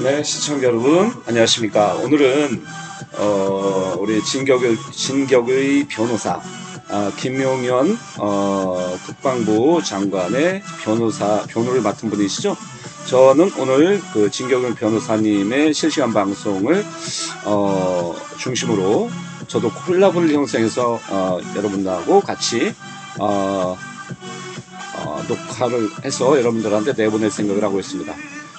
네, 시청자 여러분, 안녕하십니까. 오늘은, 우리 진격의 변호사, 김용현, 국방부 장관의 변호를 맡은 분이시죠. 저는 오늘 그 진격의 변호사님의 실시간 방송을, 중심으로 저도 콜라보를 형성해서, 여러분들하고 같이, 녹화를 해서 여러분들한테 내보낼 생각을 하고 있습니다.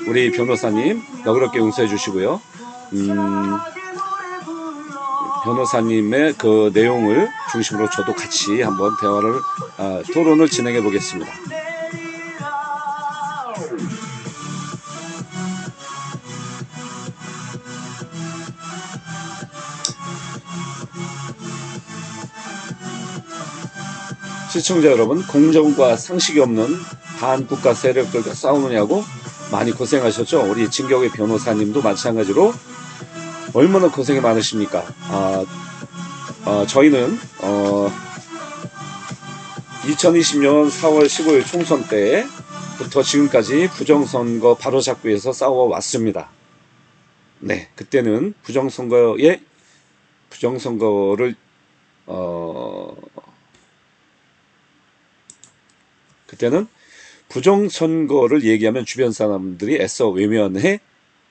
우리 변호사님 너그럽게 용서해 주시고요. 변호사님의 그 내용을 중심으로 저도 같이 한번 대화를 토론을 진행해 보겠습니다. 시청자 여러분, 공정과 상식이 없는 반국가 세력들과 싸우느냐고 많이 고생하셨죠? 우리 진격의 변호사님도 마찬가지로 얼마나 고생이 많으십니까? 저희는 2020년 4월 15일 총선 때부터 지금까지 부정선거 바로잡기 위해서 싸워왔습니다. 네, 그때는 부정선거를 그때는 부정선거를 얘기하면 주변 사람들이 애써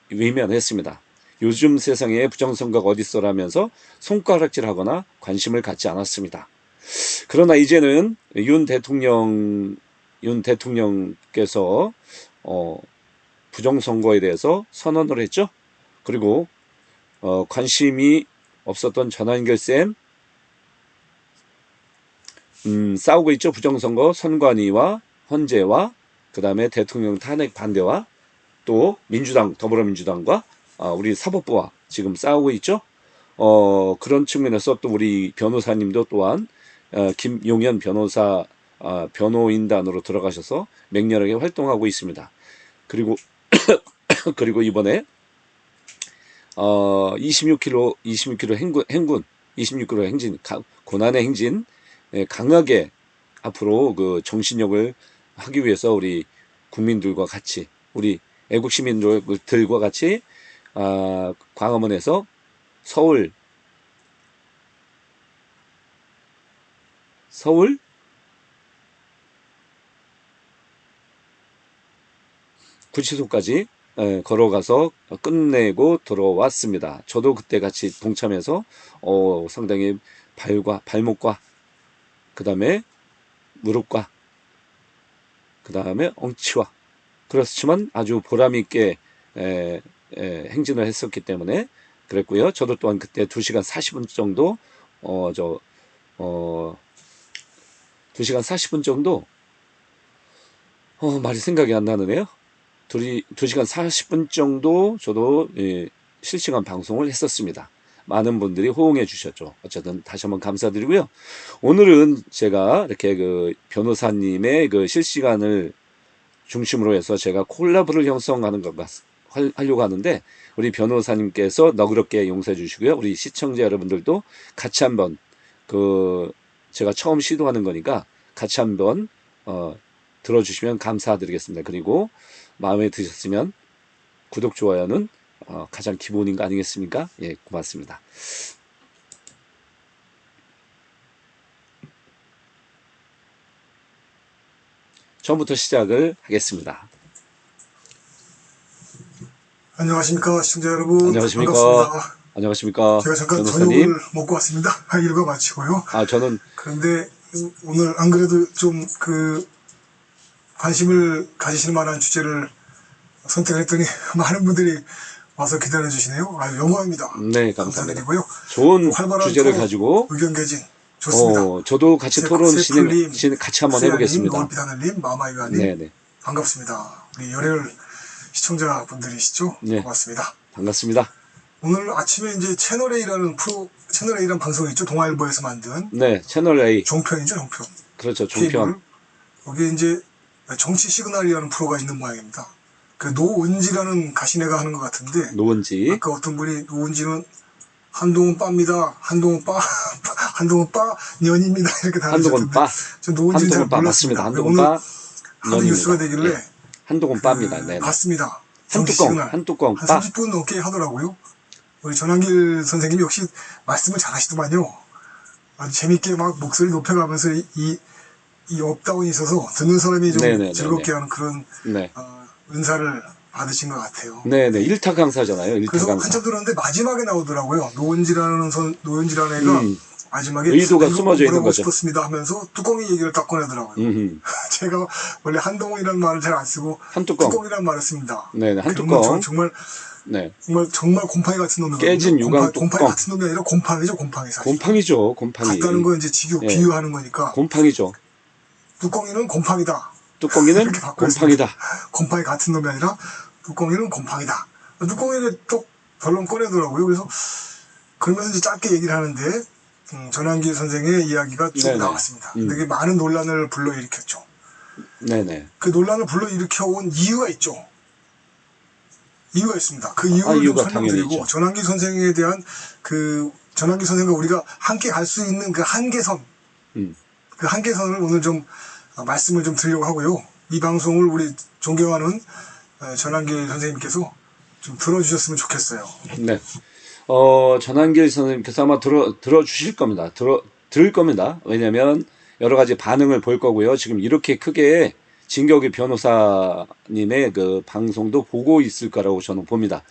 외면했습니다. 요즘 세상에 부정선거가 어딨어라면서 손가락질하거나 관심을 갖지 않았습니다. 그러나 이제는 윤 대통령께서 부정선거에 대해서 선언을 했죠. 그리고 관심이 없었던 전한결쌤 싸우고 있죠. 부정선거 선관위와 헌재와 그 다음에 대통령 탄핵 반대와 또 더불어민주당과 우리 사법부와 지금 싸우고 있죠. 그런 측면에서 또 우리 변호사님도 또한 김용현 변호사 변호인단으로 들어가셔서 맹렬하게 활동하고 있습니다. 그리고 그리고 이번에 26km 행군 26km 행진 고난의 행진 강하게 앞으로 그 정신력을 하기 위해서 우리 국민들과 같이 우리 애국 시민들과 같이 광화문에서 서울 구치소까지 걸어가서 끝내고 들어왔습니다. 저도 그때 같이 동참해서 상당히 발목과 그 다음에 무릎과 그 다음에 엉치와 그렇지만 아주 보람있게 행진을 했었기 때문에 그랬고요. 저도 또한 그때 2시간 40분 정도 2시간 40분 정도 말이 생각이 안 나네요. 2시간 40분 정도 저도 실시간 방송을 했었습니다. 많은 분들이 호응해 주셨죠. 어쨌든 다시 한번 감사드리고요. 오늘은 제가 이렇게 그 변호사님의 그 실시간을 중심으로 해서 제가 콜라보를 형성하는 하려고 하는데 우리 변호사님께서 너그럽게 용서해 주시고요. 우리 시청자 여러분들도 같이 한번 제가 처음 시도하는 거니까 같이 한번 들어주시면 감사드리겠습니다. 그리고 마음에 드셨으면 구독, 좋아요는 가장 기본인 거 아니겠습니까? 예, 고맙습니다. 처음부터 시작을 하겠습니다. 안녕하십니까 시청자 여러분. 안녕하십니까. 반갑습니다. 안녕하십니까. 제가 잠깐 변호사님. 저녁을 먹고 왔습니다. 일과 마치고요. 저는 그런데 오늘 안 그래도 좀 관심을 가지실 만한 주제를 선택을 했더니 많은 분들이 와서 기다려 주시네요. 아주 영광입니다. 네, 감사합니다. 감사드리고요. 좋은 활발한 주제를 토론, 가지고 의견 개진 좋습니다. 저도 같이 토론 세플님, 같이 한번 해보겠습니다. 노을비다늘님, 마마이가님 네네. 반갑습니다. 우리 열혈 시청자분들이시죠? 네. 고맙습니다. 반갑습니다. 오늘 아침에 이제 채널A라는 방송이 있죠. 동아일보에서 만든. 네, 채널 A. 종편이죠, 종편. 그렇죠, 케이블. 종편. 거기에 이제 정치 시그널이라는 프로가 있는 모양입니다. 그 노은지라는 가시네가 하는 것 같은데. 노은지. 아까 어떤 분이 노은지는 한동훈 빠입니다. 한동훈 빠, 한동훈 빠 년입니다. 이렇게 한동훈 빠. 저 노은지는 잘 한동훈 빠 몰랐습니다. 맞습니다. 한동훈 오늘 빠 하도 뉴스가 되길래. 네. 한동훈 빠입니다. 네. 봤습니다. 한 정치 뚜껑, 시그널 한 뚜껑, 한 빠. 30분 넘게 하더라고요. 우리 전환길 선생님이 역시 말씀을 잘하시더만요. 아주 재밌게 막 목소리 높여가면서 이 업다운이 있어서 듣는 사람이 좀 네네네네. 즐겁게 하는 그런 네. 은사를 받으신 것 같아요. 네네. 일타 강사잖아요. 일타 그래서 강사. 한참 들었는데 마지막에 나오더라고요. 노은지라는 애가 음, 마지막에 의도가 이거 숨어져 있는 물어보고 거죠. 싶었습니다 하면서 뚜껑이 얘기를 딱 꺼내더라고요. 제가 원래 한동훈이라는 말을 잘 안 쓰고 한 뚜껑. 뚜껑이라는 말을 씁니다. 네네. 한 그러면 뚜껑. 정말 네. 곰팡이 같은 놈이거든요. 깨진 유광 곰팡이 뚜껑. 같은 놈이 아니라 곰팡이죠, 곰팡이 사실. 곰팡이죠. 곰팡이. 같다는 거 이제 예. 비유하는 거니까 곰팡이죠. 뚜껑이는 곰팡이다. 뚜껑이는 이렇게 바꿔있습니다. 곰팡이다. 곰팡이 같은 놈이 아니라 뚜껑이는 곰팡이다. 뚜껑이를 또 결론 꺼내더라고요. 그래서 그러면서 이제 짧게 얘기를 하는데 전환기 선생의 이야기가 쭉 네네. 나왔습니다. 되게 많은 논란을 불러일으켰죠. 네네. 그 논란을 불러일으켜온 이유가 있죠. 이유가 있습니다. 그 이유를 좀 이유가 당연히 설명드리고 있죠. 전환기 선생에 대한 전환기 선생과 우리가 함께 갈 수 있는 그 한계선, 음. 그 한계선을 오늘 좀 말씀을 좀 드리려고 하고요. 이 방송을 우리 존경하는 전환기 선생님께서 좀 들어주셨으면 좋겠어요. 네. 전한길 선생님께서 아마 들어주실 겁니다. 들을 겁니다. 왜냐면 여러 가지 반응을 볼 거고요. 지금 이렇게 크게 진격의 변호사님의 그 방송도 보고 있을 거라고 저는 봅니다.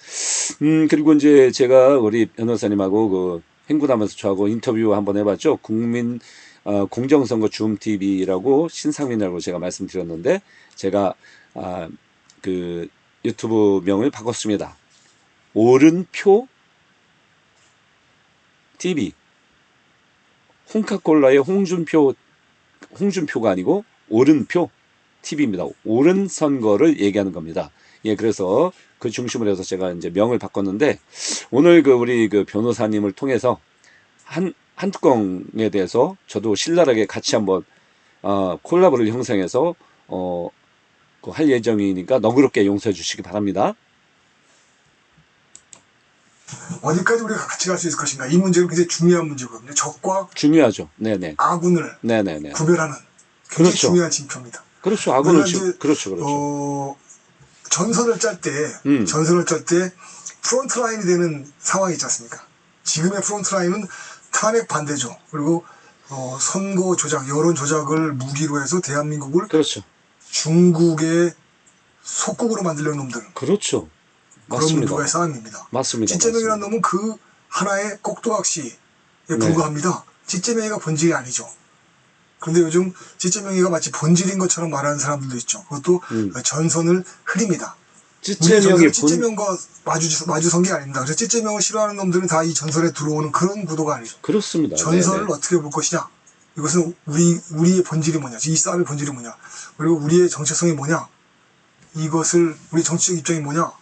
그리고 이제 제가 우리 변호사님하고 그 행군하면서 저하고 인터뷰 한번 해봤죠. 공정선거 줌TV라고 신상민이라고 제가 말씀드렸는데 제가 그 유튜브 명을 바꿨습니다. 오른표 TV. 홍카콜라의 홍준표가 아니고 오른표 TV입니다. 옳은 선거를 얘기하는 겁니다. 예, 그래서 그 중심으로 해서 제가 이제 명을 바꿨는데 오늘 우리 변호사님을 통해서 한 뚜껑에 대해서 저도 신랄하게 같이 한번 콜라보를 형성해서 할 예정이니까 너그럽게 용서해 주시기 바랍니다. 어디까지 우리가 같이 갈 수 있을 것인가? 이 문제는 굉장히 중요한 문제거든요. 적과 중요하죠. 네네. 아군을 네네네. 구별하는 굉장히 그렇죠. 중요한 징표입니다. 그렇죠. 아군을 우리가 이제 그렇죠. 전선을 짤 때 프론트 라인이 되는 상황이 있지 않습니까? 지금의 프론트 라인은 탄핵 반대죠. 그리고 선거 조작, 여론 조작을 무기로 해서 대한민국을 그렇죠. 중국의 속국으로 만들려는 놈들. 그렇죠. 그런 맞습니다. 놈들과의 싸움입니다. 맞습니다. 찌째명이라는 놈은 그 하나의 꼭두각시에 네. 불과합니다. 찌째명이가 본질이 아니죠. 그런데 요즘 찌째명이가 마치 본질인 것처럼 말하는 사람들도 있죠. 그것도 전선을 흐립니다. 찌째명과 마주선 게 아닙니다. 그래서 찌째명을 싫어하는 놈들은 다 이 전선에 들어오는 그런 구도가 아니죠. 그렇습니다. 전선을 네네. 어떻게 볼 것이냐. 이것은 우리의 본질이 뭐냐. 이 싸움의 본질이 뭐냐. 그리고 우리의 정체성이 뭐냐. 우리 정치적 입장이 뭐냐.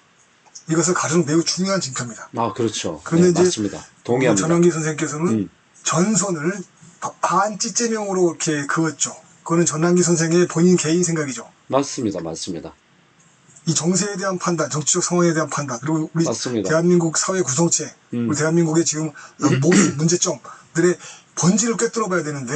이것을 가르는 매우 중요한 징표입니다. 그렇죠. 그런데 이제 맞습니다. 동의합니다. 전환기 선생님께서는 전선을 반찌째명으로 이렇게 그었죠. 그거는 전환기 선생의 본인 개인 생각이죠. 맞습니다. 이 정세에 대한 판단, 정치적 상황에 대한 판단, 그리고 우리 맞습니다. 대한민국 사회 구성체, 우리 대한민국의 지금 모든 문제점들의 본질을 꿰뚫어 봐야 되는데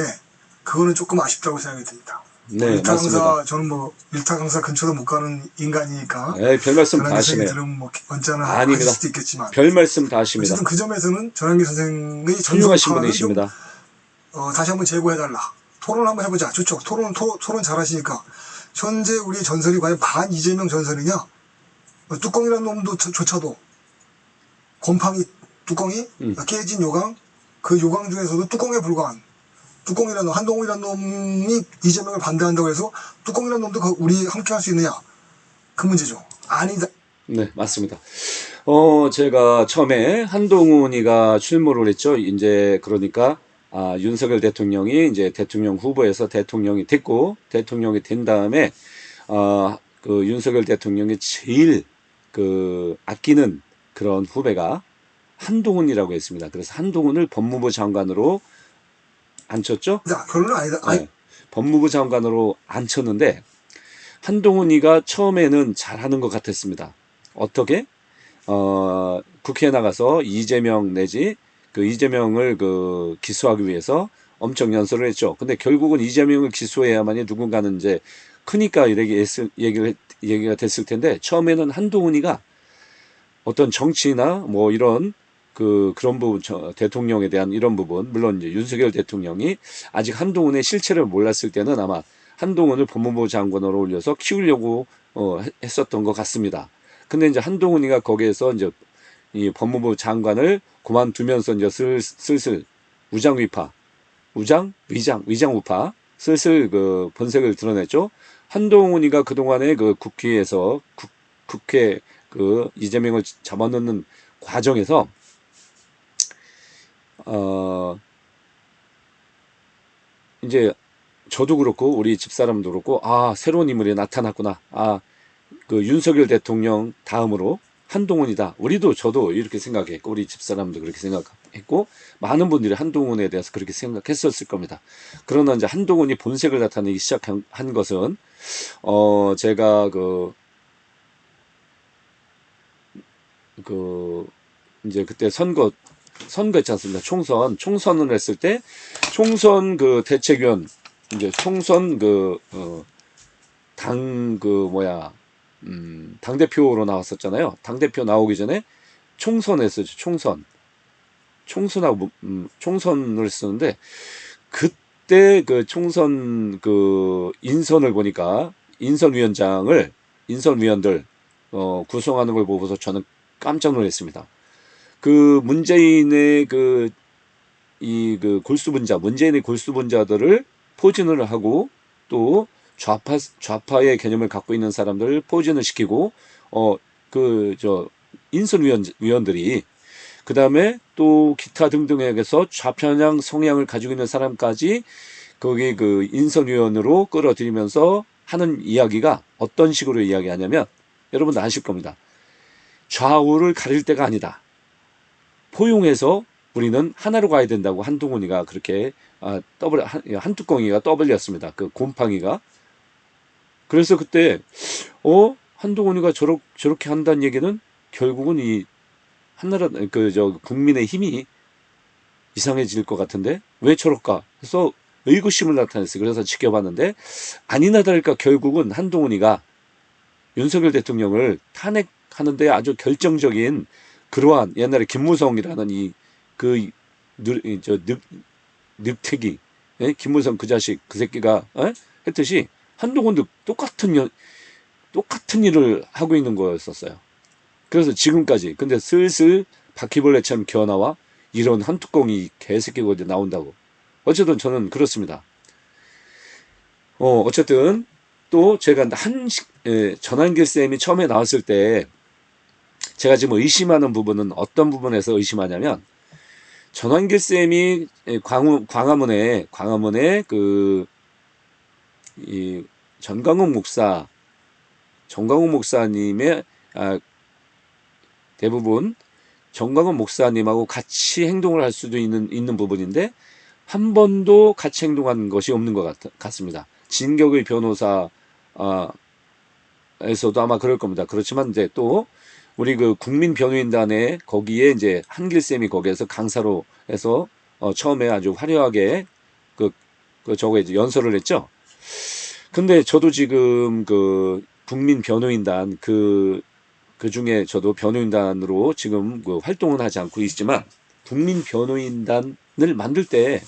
그거는 조금 아쉽다고 생각이 듭니다. 네, 일타 맞습니다. 강사, 저는 일타 강사 근처도 못 가는 인간이니까. 네, 별 말씀 다 전환기 하시네요. 선생님들은 언짢아 아닙니다. 하실 수도 있겠지만. 별 말씀 다 하십니다. 어쨌든 그 점에서는 전환기 선생의 훌륭하신 전선파는 분이십니다. 다시 한번 제고해달라. 토론 한번 해보자. 좋죠. 토론 잘하시니까. 현재 우리의 전선이 과연 반 이재명 전선이냐? 뚜껑이라는 놈도 조차도 곰팡이 뚜껑이 깨진 요강, 그 요강 중에서도 뚜껑에 불과한 뚜껑이라는 한동훈이라는 놈이 이재명을 반대한다고 해서 뚜껑이라는 놈도 우리 함께 할 수 있느냐? 그 문제죠. 아니다. 네, 맞습니다. 제가 처음에 한동훈이가 출마를 했죠. 이제 그러니까 윤석열 대통령이 이제 대통령 후보에서 대통령이 됐고 대통령이 된 다음에 그 윤석열 대통령이 제일 아끼는 그런 후배가 한동훈이라고 했습니다. 그래서 한동훈을 법무부 장관으로 앉혔죠. 결론은 아니다. 네, 법무부 장관으로 앉혔는데 한동훈이가 처음에는 잘하는 것 같았습니다. 어떻게? 국회에 나가서 이재명 내지 이재명을 기소하기 위해서 엄청 연설을 했죠. 근데 결국은 이재명을 기소해야만이 누군가는 이제 크니까 이렇게 얘기가 됐을 텐데, 처음에는 한동훈이가 어떤 정치나 뭐 이런 그런 부분, 대통령에 대한 이런 부분, 물론 이제 윤석열 대통령이 아직 한동훈의 실체를 몰랐을 때는 아마 한동훈을 법무부 장관으로 올려서 키우려고 했었던 것 같습니다. 근데 이제 한동훈이가 거기에서 이제 이 법무부 장관을 그만두면서 이제 슬슬 우장위파, 위장 우파 슬슬 그 본색을 드러냈죠. 한동훈이가 그동안에 그 국회에서 국회 그 이재명을 잡아넣는 과정에서 어 이제 저도 그렇고 우리 집사람도 그렇고, 아, 새로운 인물이 나타났구나. 아, 그 윤석열 대통령 다음으로 한동훈이다. 우리도 저도 이렇게 생각했고 우리 집사람도 그렇게 생각했고 많은 분들이 한동훈에 대해서 그렇게 생각했었을 겁니다. 그러나 이제 한동훈이 본색을 나타내기 시작한 것은 제가 그 이제 그때 선거 있지 않습니까? 총선을 했을 때 총선 그 대책위원, 이제 총선 당대표로 나왔었잖아요. 당대표 나오기 전에 총선 했었죠. 총선을 쓰는데, 그때 그 총선 그 인선을 보니까 인선위원들 구성하는 걸 보고서 저는 깜짝 놀랐습니다. 그 문재인의 문재인의 골수분자들을 포진을 하고, 또 좌파의 개념을 갖고 있는 사람들을 포진을 시키고, 인선위원들이, 그 다음에 또 기타 등등에서 좌편향 성향을 가지고 있는 사람까지 거기 그 인선위원으로 끌어들이면서 하는 이야기가 어떤 식으로 이야기하냐면, 여러분도 아실 겁니다. 좌우를 가릴 때가 아니다. 포용해서 우리는 하나로 가야 된다고 한동훈이가 그렇게 한뚜껑이가 떠벌렸습니다. 그 곰팡이가. 그래서 그때 한동훈이가 저렇게 한다는 얘기는 결국은 이 한나라 국민의 힘이 이상해질 것 같은데 왜 저럴까? 그래서 의구심을 나타냈어요. 그래서 지켜봤는데 아니나 다를까 결국은 한동훈이가 윤석열 대통령을 탄핵하는데 아주 결정적인, 그러한 옛날에 김무성이라는 늑태기, 김무성 그 자식 그 새끼가 했듯이 한동훈도 똑같은 일을 하고 있는 거였었어요. 그래서 지금까지, 근데 슬슬 바퀴벌레처럼 기어나와 이런 한뚜껑이 개새끼가 어디 나온다고. 어쨌든 저는 그렇습니다. 어쨌든 또 제가 전한길 쌤이 처음에 나왔을 때 제가 지금 의심하는 부분은 어떤 부분에서 의심하냐면, 전한길 쌤이 광화문에 이 전광훈 목사님의 대부분 정광훈 목사님하고 같이 행동을 할 수도 있는 부분인데, 한 번도 같이 행동한 것이 없는 것 같습니다. 진격의 변호사 에서도 아마 그럴 겁니다. 그렇지만 이제 또 우리 그 국민변호인단에 거기에 이제 한길쌤이 거기에서 강사로 해서 처음에 아주 화려하게 저거 이제 연설을 했죠. 근데 저도 지금 그 국민변호인단 그 중에 저도 변호인단으로 지금 활동은 하지 않고 있지만, 국민변호인단을 만들 때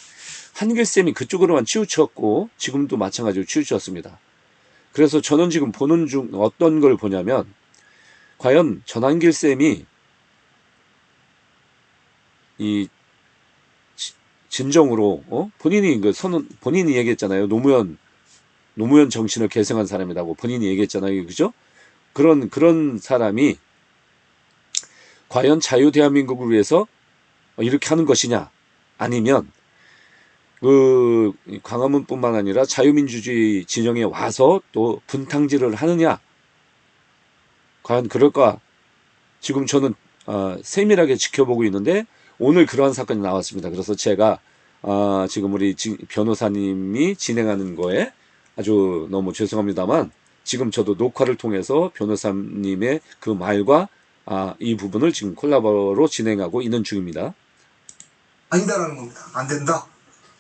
한길쌤이 그쪽으로만 치우쳤고 지금도 마찬가지로 치우쳤습니다. 그래서 저는 지금 보는 중 어떤 걸 보냐면, 과연 전한길 쌤이 이 진정으로 본인이 얘기했잖아요. 노무현 정신을 계승한 사람이라고 본인이 얘기했잖아요. 그죠? 그런 사람이 과연 자유 대한민국을 위해서 이렇게 하는 것이냐, 아니면 그 광화문뿐만 아니라 자유민주주의 진영에 와서 또 분탕질을 하느냐, 과연 그럴까? 지금 저는 세밀하게 지켜보고 있는데 오늘 그러한 사건이 나왔습니다. 그래서 제가 지금 우리 변호사님이 진행하는 거에 아주 너무 죄송합니다만, 지금 저도 녹화를 통해서 변호사님의 그 말과 이 부분을 지금 콜라보로 진행하고 있는 중입니다. 아니다라는 겁니다. 안 된다.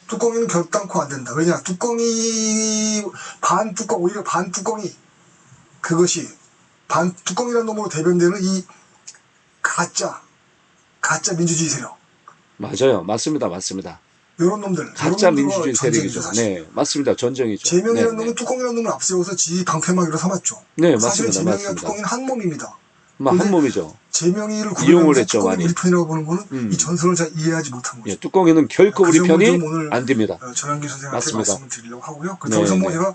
뚜껑이는 결단코 안 된다. 왜냐? 뚜껑이 반뚜껑, 오히려 반뚜껑이 그것이 반뚜껑이라는 놈으로 대변되는 이 가짜 민주주의 세력, 맞아요. 맞습니다. 맞습니다. 이런 놈들, 가짜 이런 놈들과 민주주의 세력이죠. 전쟁이죠, 사실. 네, 맞습니다. 전쟁이죠. 제명이라는 네, 놈은 뚜껑이라는 놈을 앞세워서 지 방패막이로 삼았죠. 네, 사실은 맞습니다. 제명이와 맞습니다. 뚜껑이는 한 몸입니다. 한 근데 몸이죠. 제명이를 이용을 구별하면서 했죠, 뚜껑이 많이. 우리 편이라고 보는 거는 이 전선을 잘 이해하지 못한 거죠. 예, 뚜껑이는 결코 그 우리 점을 편이 좀 오늘 안 됩니다. 전환기 선생님한테 맞습니다. 말씀을 드리려고 하고요. 네, 그렇다고 해서 뭐 네. 제가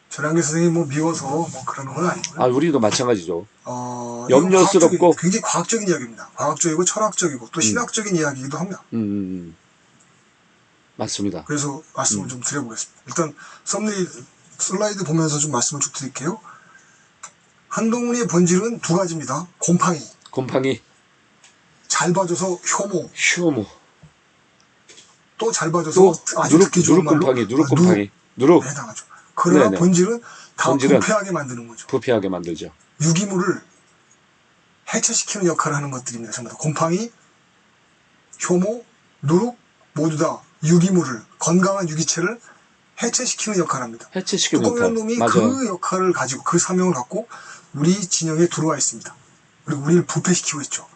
전환기 선생님 뭐 미워서 뭐 그러는 건 아니고요. 아, 우리도 마찬가지죠. 이건 염려스럽고. 과학적인, 굉장히 과학적인 이야기입니다. 과학적이고 철학적이고 또 신학적인 이야기이기도 합니다. 맞습니다. 그래서 말씀을 좀 드려보겠습니다. 일단 슬라이드 보면서 좀 말씀을 쭉 드릴게요. 한동훈의 본질은 두 가지입니다. 곰팡이, 잘 봐줘서 효모, 휴무, 또 잘 봐줘서 또 아주 듣기 좋은 말로 누룩곰팡이, 누룩, 해당하죠. 그러나 네네. 본질은 다 본질은 부패하게 만드는 거죠. 부패하게 만들죠. 유기물을 해체시키는 역할을 하는 것들입니다. 전부 다 곰팡이, 효모, 누룩 모두 다 유기물을, 건강한 유기체를 해체시키는 역할을 합니다. 해체시키는 역할. 뚜껑이라는 놈이 맞아요. 그 역할을 가지고 그 사명을 갖고 우리 진영에 들어와 있습니다. 그리고 우리를 부패시키고 있죠.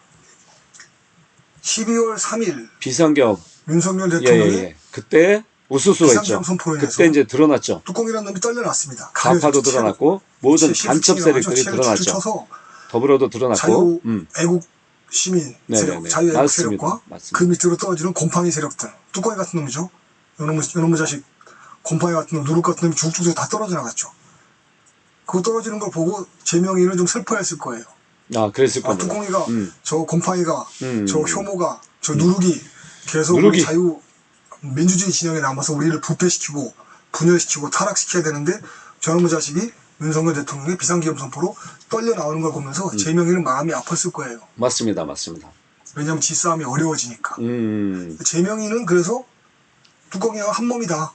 12월 3일 비상경. 윤석열 예, 대통령이 예. 그때 우스스로 했죠. 비상경 선포로 인해서 그때 이제 드러났죠. 뚜껑이라는 놈이 떨려놨습니다. 좌파도 드러났고 모든 간첩 세력들이 치를 드러났죠. 쳐서 더불어도 드러났고. 자유 애국 시민 네네네. 세력, 자유 애국 맞습니다. 세력과 맞습니다. 그 밑으로 떨어지는 곰팡이 세력들, 뚜껑이 같은 놈이죠. 요놈의 자식, 곰팡이 같은 놈, 누룩 같은 놈이 쭉쭉 다 떨어져 나갔죠. 그거 떨어지는 걸 보고 제명이는 좀 슬퍼했을 거예요. 아, 그랬을 아, 겁니다. 뚜껑이가, 저 곰팡이가, 저 효모가, 저 누룩이 계속 누룩이. 우리 자유 민주주의 진영에 남아서 우리를 부패시키고 분열시키고 타락시켜야 되는데 저놈의 자식이 윤석열 대통령의 비상기업 선포로 떨려 나오는 걸 보면서 제명이는 마음이 아팠을 거예요. 맞습니다. 맞습니다. 왜냐하면 지 싸움이 어려워지니까. 음. 제명이는 그래서 뚜껑이와 한 몸이다.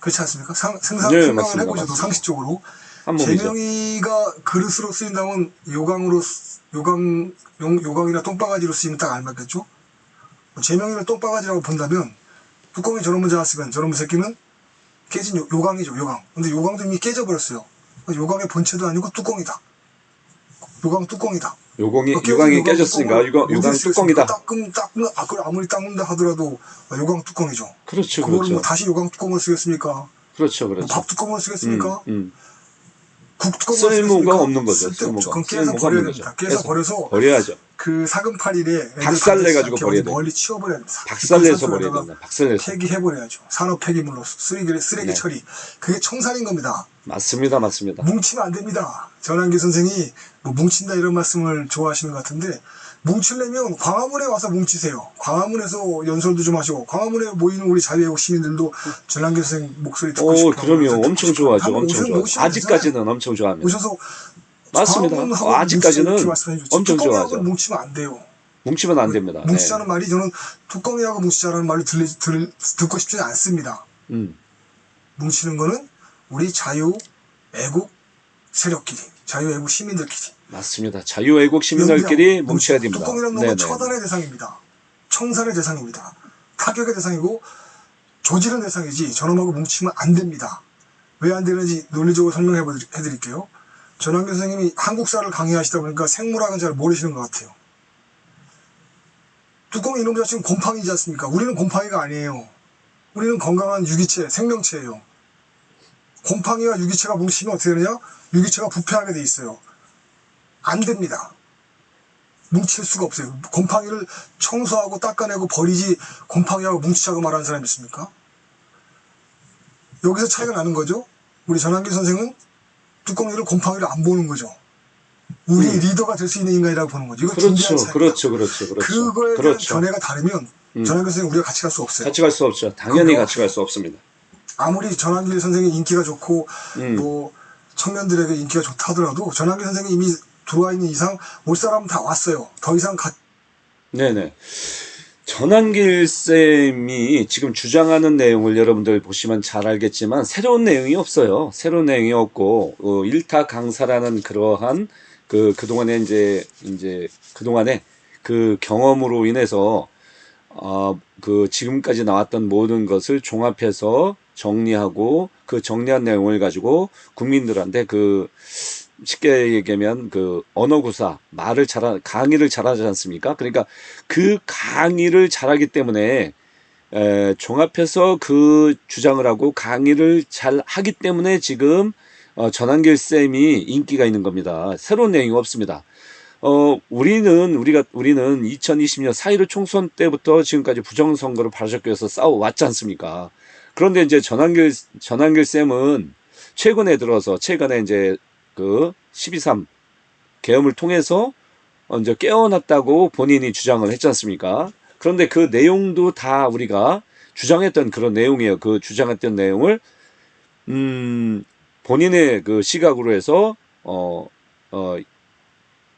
그렇지 않습니까? 네, 생각을 맞습니다. 해보셔도 맞습니다. 상식적으로 한 몸이죠. 제명이가 그릇으로 쓰인다면 요강이나 똥바가지로 쓰이면 딱 알맞겠죠? 제명이를 똥바가지라고 본다면 뚜껑이 저놈을 잡았으면 저놈의 새끼는 깨진 요강이죠, 요강. 근데 요강도 이미 깨져버렸어요. 요강의 본체도 아니고 뚜껑이다. 요강 뚜껑이다. 요강이 깨졌으니까 요강 뚜껑이다. 그걸 아무리 닦는다 하더라도 요강 뚜껑이죠. 그렇죠. 그걸 그렇죠. 뭐 다시 요강 뚜껑을 쓰겠습니까? 그렇죠. 뭐 그렇죠. 밥 뚜껑을 쓰겠습니까? 음. 국 뚜껑을 쓸모가 쓰겠습니까? 없는 거죠. 쓸데없죠. 그건 깨서 쓸모가 버려야 없는 됩니다. 거죠. 깨서 버려서 버려야죠. 그 사금팔일에 박살내가지고 버려야 돼요. 멀리 치워버려야 됩니다. 박살내서 버려야 됩니다. 박살내서. 폐기해버려야죠. 산업 폐기물로 쓰레기 네. 처리. 그게 청산인 겁니다. 맞습니다. 맞습니다. 뭉치면 안 됩니다. 전환기 선생이 뭐 뭉친다 이런 말씀을 좋아하시는 것 같은데 뭉치려면 광화문에 와서 뭉치세요. 광화문에서 연설도 좀 하시고 광화문에 모이는 우리 자유애국 시민들도 전환기 선생 목소리 듣고 싶어요. 그럼요. 엄청 좋아하죠. 한번 엄청 좋아하죠. 오시면 아직까지는 엄청 좋아합니다. 오셔서 맞습니다. 광화문하고 아직까지는 뭉치자 이렇게 말씀해 주시죠. 엄청 뚜껑이하고 좋아하죠. 뭉치면 안 돼요. 뭉치면 안 됩니다. 뭉치자는 말이 저는 뚜껑이하고 뭉치자라는 말을 듣고 싶지 않습니다. 뭉치는 거는 우리 자유 애국 세력끼리, 자유 애국 시민들끼리. 맞습니다. 자유애국 시민들끼리 뭉쳐야 됩니다. 뚜껑이라는 놈은 네네. 처단의 대상입니다. 청산의 대상입니다. 타격의 대상이고 조지는 대상이지 저놈하고 뭉치면 안 됩니다. 왜 안 되는지 논리적으로 설명해 드릴게요. 전환기 선생님이 한국사를 강의하시다 보니까 생물학은 잘 모르시는 것 같아요. 뚜껑이 이놈 자식은 곰팡이지 않습니까? 우리는 곰팡이가 아니에요. 우리는 건강한 유기체, 생명체예요. 곰팡이와 유기체가 뭉치면 어떻게 되느냐? 유기체가 부패하게 돼 있어요. 안 됩니다. 뭉칠 수가 없어요. 곰팡이를 청소하고 닦아내고 버리지 곰팡이하고 뭉치자고 말하는 사람이 있습니까? 여기서 차이가 나는 거죠. 우리 전환기 선생은 뚜껑이를 곰팡이를 안 보는 거죠. 우리 리더가 될 수 있는 인간이라고 보는 거죠. 이거 그렇죠. 차이입니다. 그렇죠. 그거에 대한 그렇죠. 견해가 다르면 전환기 선생님 우리가 같이 갈 수 없어요. 같이 갈 수 없죠. 당연히 그럼요. 같이 갈 수 없습니다. 아무리 전환기 선생이 인기가 좋고 뭐 청년들에게 인기가 좋다 하더라도 전환기 선생이 이미 들어와 있는 이상 올 사람은 다 왔어요. 더 이상 네네. 전한길 쌤이 지금 주장하는 내용을 여러분들 보시면 잘 알겠지만 새로운 내용이 없어요. 새로운 내용이 없고 일타 강사라는 그러한 그동안에 이제 그동안에 그 경험으로 인해서 그 지금까지 나왔던 모든 것을 종합해서 정리하고 그 정리한 내용을 가지고 국민들한테 그 쉽게 얘기하면 그 언어구사 강의를 잘하지 않습니까? 그러니까 그 강의를 잘하기 때문에 종합해서 그 주장을 하고 강의를 잘 하기 때문에 지금 전한길 쌤이 인기가 있는 겁니다. 새로운 내용이 없습니다. 우리는 2020년 4.15 총선 때부터 지금까지 부정선거를 바로잡기 위해서 싸워왔지 않습니까? 그런데 이제 전한길 쌤은 최근에 이제 그 12.3 계엄을 통해서 이제 깨어났다고 본인이 주장을 했지 않습니까? 그런데 그 내용도 다 우리가 주장했던 그런 내용이에요. 그 주장했던 내용을, 본인의 그 시각으로 해서,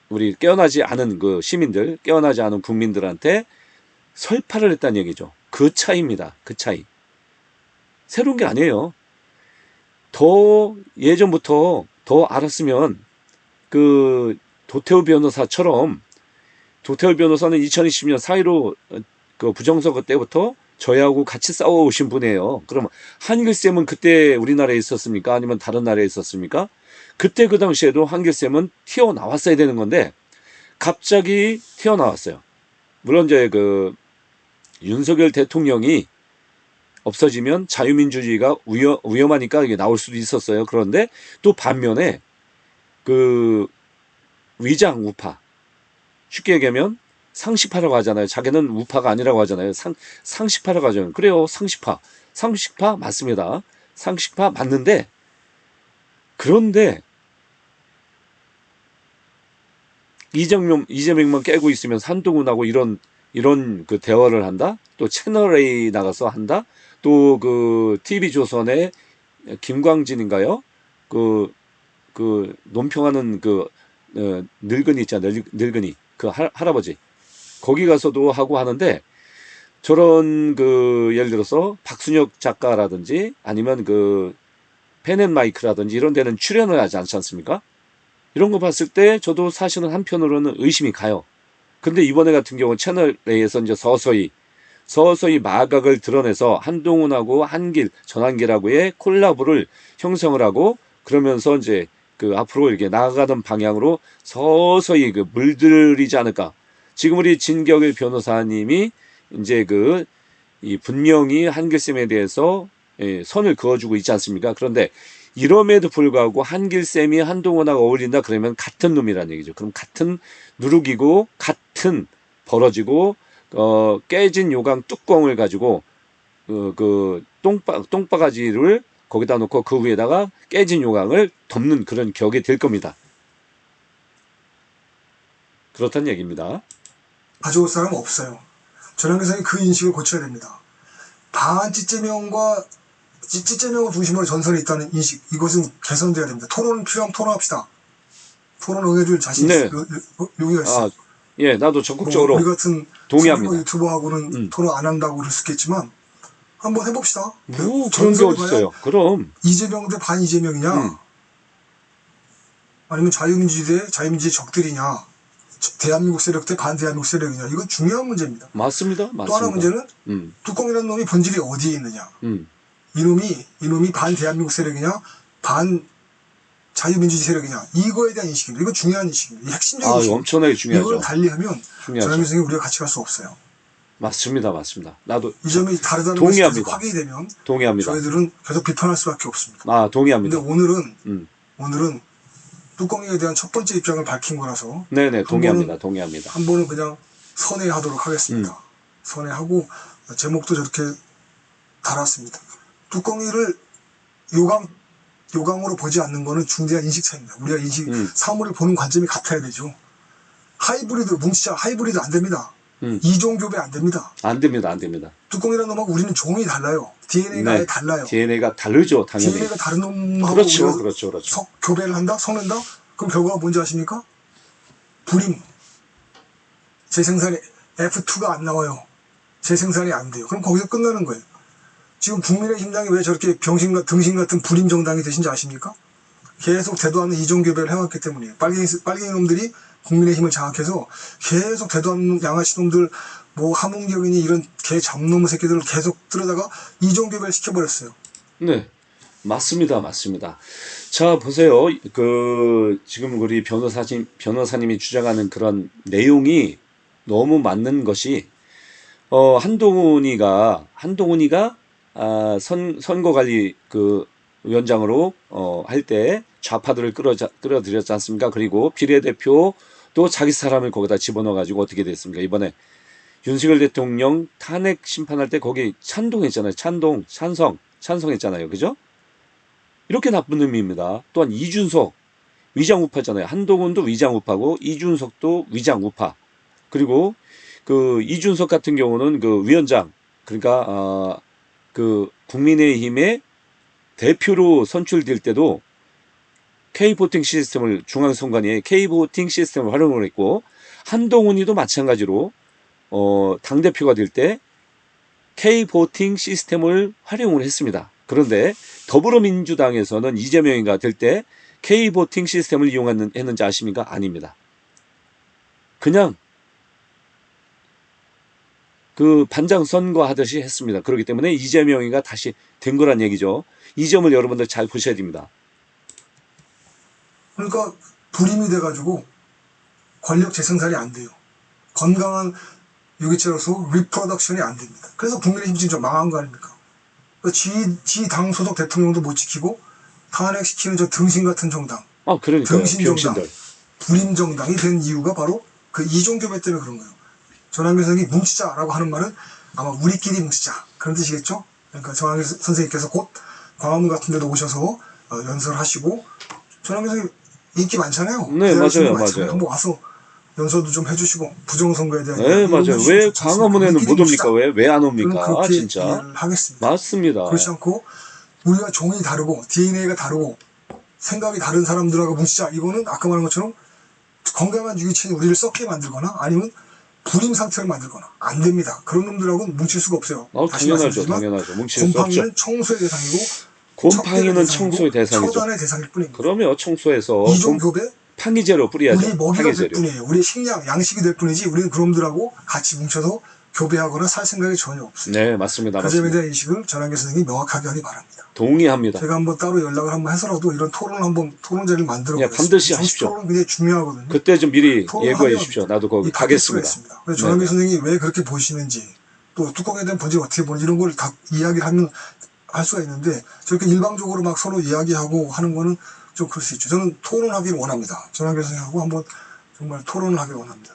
우리 깨어나지 않은 그 시민들, 깨어나지 않은 국민들한테 설파를 했다는 얘기죠. 그 차이입니다. 그 차이. 새로운 게 아니에요. 더 예전부터 더 알았으면 그 도태우 변호사처럼 도태우 변호사는 2020년 4.15 그 부정선거 때부터 저희하고 같이 싸워오신 분이에요. 그럼 한길쌤은 그때 우리나라에 있었습니까? 아니면 다른 나라에 있었습니까? 그때 그 당시에도 한길쌤은 튀어나왔어야 되는 건데 갑자기 튀어나왔어요. 물론 이제 그 윤석열 대통령이 없어지면 자유민주주의가 위험하니까 이게 나올 수도 있었어요. 그런데 또 반면에 그 위장 우파, 쉽게 얘기하면 상식파라고 하잖아요. 자기는 우파가 아니라고 하잖아요. 상식파라고 하잖아요. 그래요. 상식파 맞습니다. 상식파 맞는데, 그런데 이재명만 깨고 있으면 한동훈하고 이런 그 대화를 한다? 또 채널A 나가서 한다? 또 그 TV조선의 김광진인가요? 그 논평하는 늙은이 있잖아요. 늙은이. 그 할아버지. 거기 가서도 하고 하는데, 저런 예를 들어서 박순혁 작가라든지 아니면 그 펜앤마이크라든지 이런 데는 출연을 하지 않지 않습니까? 이런 거 봤을 때 저도 사실은 한편으로는 의심이 가요. 근데 이번에 같은 경우는 채널 A에서 이제 서서히 마각을 드러내서 한동훈하고 전한길하고의 콜라보를 형성을 하고, 그러면서 이제 그 앞으로 이렇게 나아가는 방향으로 서서히 그 물들이지 않을까. 지금 우리 진격일 변호사님이 이제 이 분명히 한길쌤에 대해서 선을 그어주고 있지 않습니까? 그런데 이럼에도 불구하고 한길쌤이 한동훈하고 어울린다 그러면 같은 놈이라는 얘기죠. 그럼 같은 누룩이고 같은 벌어지고 깨진 요강 뚜껑을 가지고 똥바가지를 거기다 놓고 그 위에다가 깨진 요강을 덮는 그런 격이 될 겁니다. 그렇다는 얘기입니다. 가져올 사람은 없어요. 전환기사님 그 인식을 고쳐야 됩니다. 반찌째명과 찌째명을 중심으로 전선이 있다는 인식, 이것은 개선돼야 됩니다. 토론 필요하면 토론합시다. 토론 응해줄 자신 네. 용의가 있어요. 예, 나도 적극적으로 우리 같은 동의합니다. 유튜버하고는 토론 안 한다고 그럴 수 있겠지만 한번 해봅시다. 그런 게 어딨어요. 그럼 이재명 대 반이재명이냐, 아니면 자유민주주의 대 자유민주주의 적들이냐, 대한민국 세력 대 반대한민국 세력이냐, 이건 중요한 문제입니다. 맞습니다. 또 하나 문제는 뚜껑이라는 놈이 본질이 어디에 있느냐. 이놈이 반대한민국 세력이냐 반자유민주주의 세력이냐, 이거에 대한 인식입니다. 이건 중요한 인식입니다. 핵심적인 인식입니다. 엄청나게 중요하죠. 이걸 달리하면 전환기 선생님 우리가 같이 갈 수 없어요. 맞습니다. 나도 이 점이 다르다는 동의합니다. 것이 확인이 되면 동의합니다. 저희들은 계속 비판할 수밖에 없습니다. 동의합니다. 근데 오늘은 뚜껑이에 대한 첫 번째 입장을 밝힌 거라서 네네, 동의합니다. 한 번은 그냥 선회하도록 하겠습니다. 선회하고 제목도 저렇게 달았습니다. 뚜껑이를 요강으로 보지 않는 거는 중대한 인식 차이입니다. 우리가 사물을 보는 관점이 같아야 되죠. 뭉치자 하이브리드 안 됩니다. 이종교배 안 됩니다. 안 됩니다. 뚜껑이라는 놈하고 우리는 종이 달라요. DNA가 아예 달라요. DNA가 다르죠, 당연히. DNA가 다른 놈하고 그렇죠. 교배를 한다? 섞는다? 그럼 결과가 뭔지 아십니까? 불임. 재생산이 F2가 안 나와요. 재생산이 안 돼요. 그럼 거기서 끝나는 거예요. 지금 국민의힘당이 왜 저렇게 등신 같은 불임 정당이 되신지 아십니까? 계속 대도 않는 이종교배를 해왔기 때문이에요. 빨갱이 놈들이 국민의힘을 장악해서 계속 대도 않는 양아치 놈들 뭐 함흥경이니 이런 개 잡놈 새끼들을 계속 들여다가 이종교배를 시켜버렸어요. 네. 맞습니다. 맞습니다. 자, 보세요. 지금 우리 변호사님이 주장하는 그런 내용이 너무 맞는 것이, 한동훈이가, 선거관리 위원장으로, 할 때 좌파들을 끌어들였지 않습니까? 그리고 비례대표도 자기 사람을 거기다 집어넣어가지고 어떻게 됐습니까? 이번에 윤석열 대통령 탄핵 심판할 때 거기 찬동했잖아요. 찬성했잖아요. 그죠? 이렇게 나쁜 의미입니다. 또한 이준석 위장우파잖아요. 한동훈도 위장우파고 이준석도 위장우파. 그리고 이준석 같은 경우는 위원장, 그러니까 국민의힘의 대표로 선출될 때도 K보팅 시스템을, 중앙선관위의 K보팅 시스템을 활용을 했고, 한동훈이도 마찬가지로 당대표가 될 때 K보팅 시스템을 활용을 했습니다. 그런데 더불어민주당에서는 이재명이가 될 때 K보팅 시스템을 이용했는지 아십니까? 아닙니다. 그냥 반장 선거하듯이 했습니다. 그렇기 때문에 이재명이가 다시 된 거란 얘기죠. 이 점을 여러분들 잘 보셔야 됩니다. 그러니까 불임이 돼가지고 권력 재생산이 안 돼요. 건강한 유기체로서 리프로덕션이 안 됩니다. 그래서 국민의힘 지금 좀 망한 거 아닙니까? 지 당 소속 대통령도 못 지키고 탄핵시키는 저 등신 같은 정당, 그러니까요. 등신 정당, 병신들. 불임 정당이 된 이유가 바로 이종교배 때문에 그런 거예요. 전한길 선생님이 뭉치자라고 하는 말은 아마 우리끼리 뭉치자 그런 뜻이겠죠. 그러니까 전한길 선생님께서 곧 광화문 같은 데도 오셔서 연설하시고, 전한길 선생님 인기 많잖아요. 네, 맞아요. 한번 와서 연설도 좀 해주시고 부정선거에 대한 네, 맞아요. 왜 광화문에는 못 옵니까? 왜 안 옵니까? 그렇게 진짜. 이해를 하겠습니다. 맞습니다. 그렇지 않고 우리가 종이 다르고 DNA가 다르고 생각이 다른 사람들하고 뭉치자, 이거는 아까 말한 것처럼 건강한 유기체는 우리를 썩게 만들거나 아니면 불임 상태를 만들거나 안 됩니다. 그런 놈들하고는 뭉칠 수가 없어요. 다시 당연하죠. 말씀드리지만 당연하죠. 뭉칠 수 없죠. 곰팡이는 청소의 대상이고 곰팡이는 청소의 대상이죠. 처단의 대상일 뿐입니다. 그러면 청소해서 이종교배 팡이제로 뿌려야죠. 우리 먹이가 될 팡이제로. 뿐이에요. 우리의 식량, 양식이 될 뿐이지 우리는 그놈들하고 같이 뭉쳐서 교배하거나 살 생각이 전혀 없어요. 네, 맞습니다. 그 점에 맞습니다. 대한 인식을 전한길 선생님이 명확하게 하기 바랍니다. 동의합니다. 제가 한번 따로 연락을 한번 해서라도 이런 토론자를 만들어 보겠습니다. 반드시 하십시오. 토론은 굉장히 중요하거든요. 그때 좀 미리 토론을 예고해 하면 주십시오. 나도 거기 이 바뀔 수가 가겠습니다. 있습니다. 그래서 전한길 선생님이 왜 그렇게 보시는지, 또 뚜껑에 대한 본질을 어떻게 보는지 이런 걸 다 이야기를 하면 할 수가 있는데, 저렇게 일방적으로 막 서로 이야기하고 하는 거는 좀 그럴 수 있죠. 저는 토론하기를 원합니다. 전한길 선생님하고 한번 정말 토론을 하기를 원합니다.